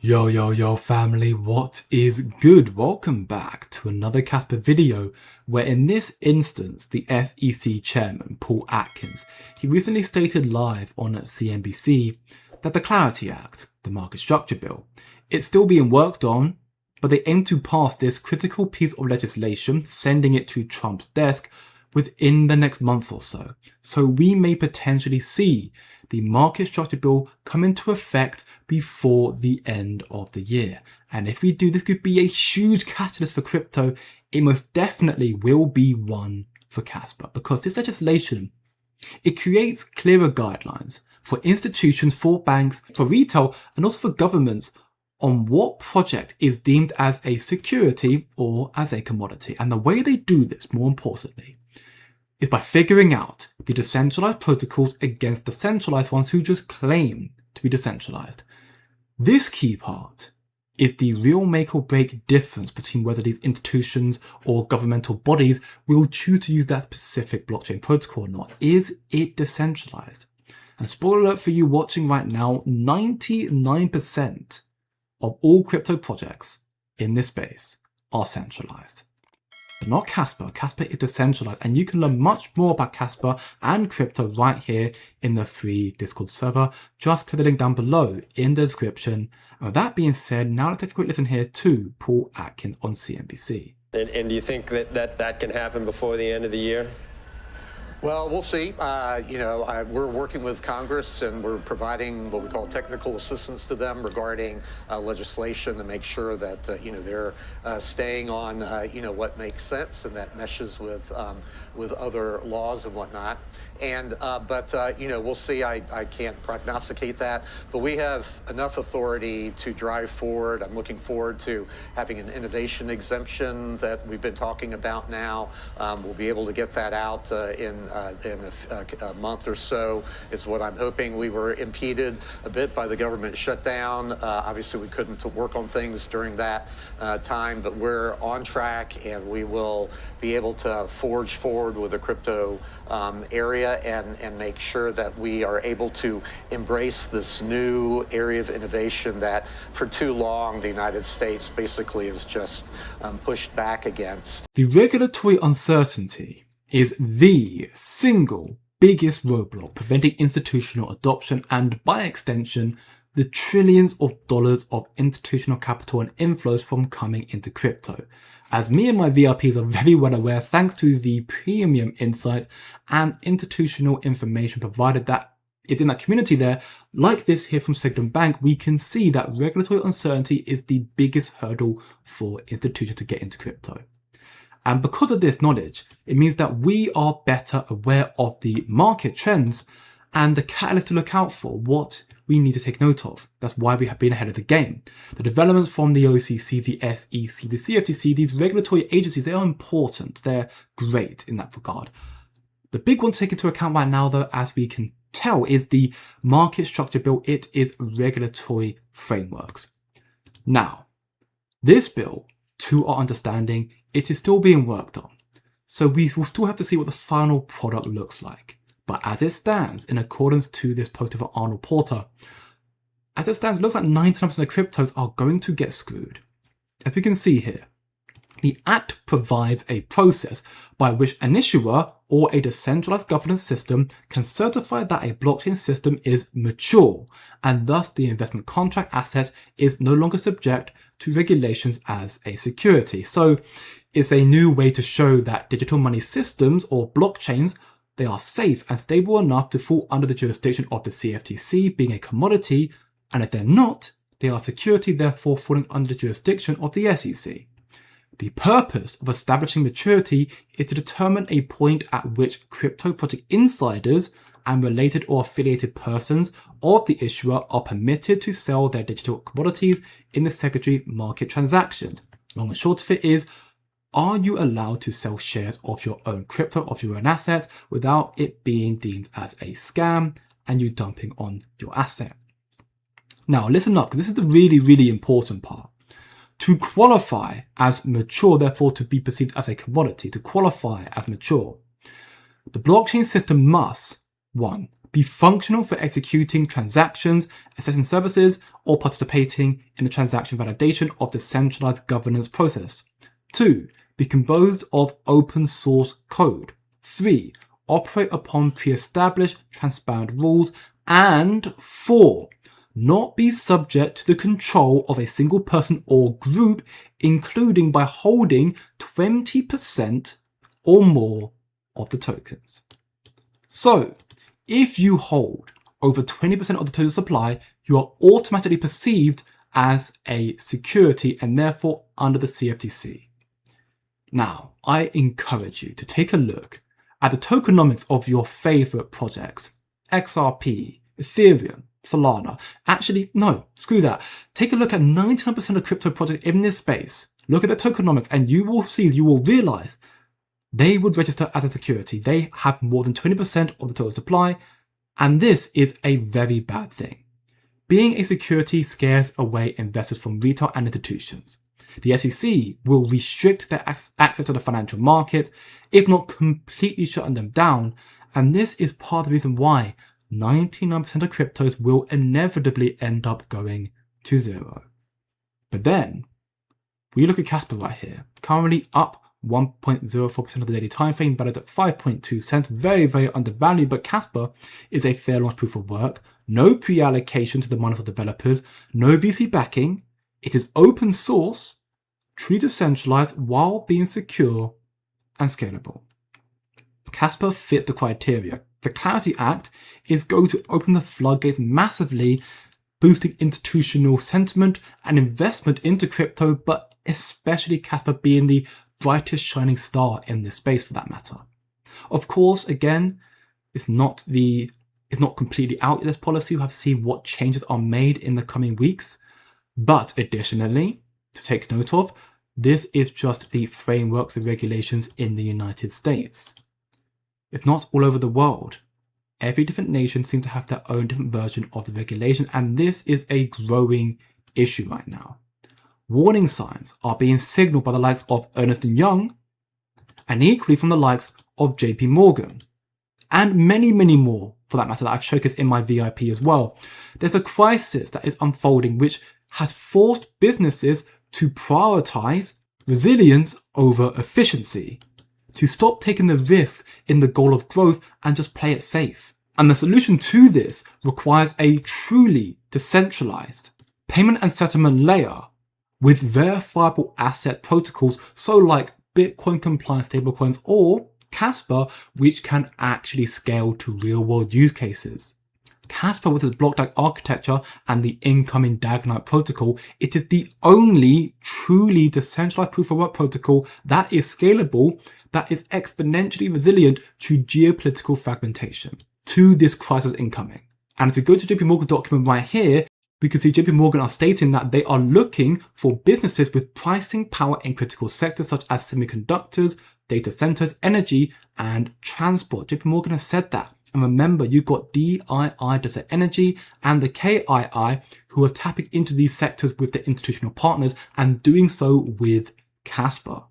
Yo family, what is good? Welcome back to another Casper video where in this instance the SEC chairman Paul Atkins, he recently stated live on CNBC that the Clarity Act, the market structure bill, it's still being worked on, but they aim to pass this critical piece of legislation, sending it to Trump's desk within the next month or so. So we may potentially see the market structure bill come into effect before the end of the year. And if we do, this could be a huge catalyst for crypto. It most definitely will be one for Casper, because this legislation, it creates clearer guidelines for institutions, for banks, for retail, and also for governments on what project is deemed as a security or as a commodity. And the way they do this, more importantly, is by figuring out the decentralized protocols against the centralized ones who just claim to be decentralized. This key part is the real make or break difference between whether these institutions or governmental bodies will choose to use that specific blockchain protocol or not. Is it decentralized? And spoiler alert for you watching right now, 99% of all crypto projects in this space are centralized. But not Casper. Casper is decentralized, and you can learn much more about Casper and crypto right here in the free Discord server. Just click the link down below in the description. And with that being said, now let's take a quick listen here to Paul Atkins on CNBC. And do you think that can happen before the end of the year? Well, we'll see. We're working with Congress, and we're providing what we call technical assistance to them regarding legislation to make sure that they're staying on what makes sense and that meshes with other laws and whatnot. And we'll see. I can't prognosticate that, but we have enough authority to drive forward. I'm looking forward to having an innovation exemption that we've been talking about now. We'll be able to get that out in a month or so is what I'm hoping. We were impeded a bit by the government shutdown. Obviously, we couldn't work on things during that time, but we're on track, and we will be able to forge forward with the crypto area and make sure that we are able to embrace this new area of innovation that for too long the United States basically is just pushed back against. The regulatory uncertainty is the single biggest roadblock preventing institutional adoption and, by extension, the trillions of dollars of institutional capital and inflows from coming into crypto. As me and my VIPs are very well aware, thanks to the premium insights and institutional information provided that is in that community there, like this here from Signet Bank, we can see that regulatory uncertainty is the biggest hurdle for institutions to get into crypto. And because of this knowledge, it means that we are better aware of the market trends and the catalyst to look out for, what we need to take note of. That's why we have been ahead of the game. The developments from the OCC, the SEC, the CFTC, these regulatory agencies, they are important. They're great in that regard. The big one to take into account right now, though, as we can tell, is the market structure bill. It is regulatory frameworks. Now, this bill, to our understanding, it is still being worked on. So we will still have to see what the final product looks like. But as it stands, in accordance to this post of Arnold Porter, as it stands, it looks like 99% of cryptos are going to get screwed. As we can see here, the Act provides a process by which an issuer or a decentralized governance system can certify that a blockchain system is mature, and thus the investment contract asset is no longer subject to regulations as a security. So it's a new way to show that digital money systems or blockchains, they are safe and stable enough to fall under the jurisdiction of the CFTC, being a commodity, and if they're not, they are security, therefore falling under the jurisdiction of the SEC. The purpose of establishing maturity is to determine a point at which crypto project insiders and related or affiliated persons of the issuer are permitted to sell their digital commodities in the secondary market transactions. Long and short of it is, are you allowed to sell shares of your own crypto, of your own assets, without it being deemed as a scam and you dumping on your asset? Now, listen up, because this is the really, really important part. To qualify as mature, therefore to be perceived as a commodity, to qualify as mature, the blockchain system must, 1, be functional for executing transactions, assessing services, or participating in the transaction validation of the centralized governance process. 2. Be composed of open source code. 3. Operate upon pre-established transparent rules. And 4. Not be subject to the control of a single person or group, including by holding 20% or more of the tokens. So, if you hold over 20% of the total supply, you are automatically perceived as a security and therefore under the CFTC. Now, I encourage you to take a look at the tokenomics of your favorite projects. XRP, Ethereum, Solana. Actually, no, screw that. Take a look at 99% of crypto projects in this space. Look at the tokenomics and you will realize they would register as a security. They have more than 20% of the total supply, and this is a very bad thing. Being a security scares away investors from retail and institutions. The SEC will restrict their access to the financial markets, if not completely shutting them down, and this is part of the reason why 99% of cryptos will inevitably end up going to zero. But then, we look at Casper right here, currently up 1.04% of the daily time frame, valued at 5.2 cents, very, very undervalued, but Casper is a fair launch proof of work, no pre-allocation to the miners or developers, no VC backing, it is open source, truly decentralized while being secure and scalable. Casper fits the criteria. The Clarity Act is going to open the floodgates massively, boosting institutional sentiment and investment into crypto, but especially Casper being the brightest shining star in this space for that matter. Of course, again, it's not completely out of this policy. We'll have to see what changes are made in the coming weeks. But additionally, to take note of, this is just the frameworks and regulations in the United States. It's not all over the world. Every different nation seems to have their own different version of the regulation, and this is a growing issue right now. Warning signs are being signaled by the likes of Ernst & Young and equally from the likes of JP Morgan and many, many more for that matter that I've showcased in my VIP as well. There's a crisis that is unfolding which has forced businesses to prioritize resilience over efficiency, to stop taking the risk in the goal of growth and just play it safe. And the solution to this requires a truly decentralized payment and settlement layer with verifiable asset protocols, so like Bitcoin compliant stablecoins or Casper, which can actually scale to real world use cases. Casper, with its block-like architecture and the incoming Dagonite protocol, it is the only truly decentralized proof-of-work protocol that is scalable, that is exponentially resilient to geopolitical fragmentation, to this crisis incoming. And if we go to JP Morgan's document right here, we can see JP Morgan are stating that they are looking for businesses with pricing power in critical sectors such as semiconductors, data centers, energy, and transport. JP Morgan has said that. And remember, you've got DII, Desert Energy, and the KII, who are tapping into these sectors with their institutional partners and doing so with Casper.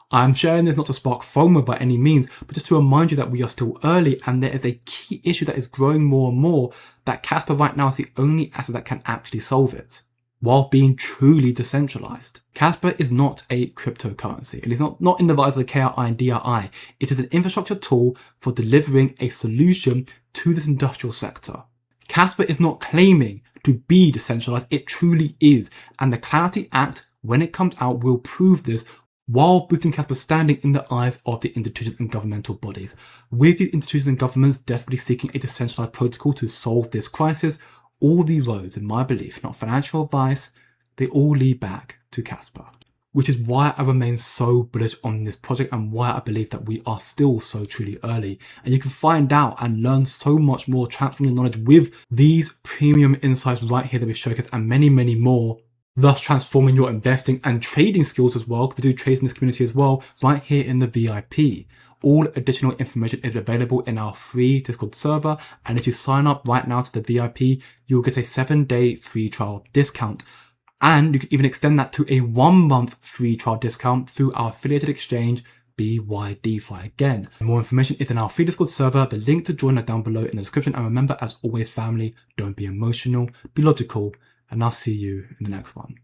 I'm sharing this not to spark FOMO by any means, but just to remind you that we are still early and there is a key issue that is growing more and more, that Casper right now is the only asset that can actually solve it, while being truly decentralized. Casper is not a cryptocurrency. It is not in the eyes of the KII and DII. It is an infrastructure tool for delivering a solution to this industrial sector. Casper is not claiming to be decentralized. It truly is. And the Clarity Act, when it comes out, will prove this, while boosting Casper's standing in the eyes of the institutions and governmental bodies. With these institutions and governments desperately seeking a decentralized protocol to solve this crisis, all the roads, in my belief, not financial advice, they all lead back to Casper. Which is why I remain so bullish on this project and why I believe that we are still so truly early. And you can find out and learn so much more, transform your knowledge with these premium insights right here that we showcase and many, many more, thus transforming your investing and trading skills as well, because we do trades in this community as well, right here in the VIP. All additional information is available in our free Discord server, and if you sign up right now to the VIP, you'll get a 7-day free trial discount. And you can even extend that to a 1-month free trial discount through our affiliated exchange, BYDFI. Again, more information is in our free Discord server. The link to join are down below in the description. And remember, as always, family, don't be emotional, be logical, and I'll see you in the next one.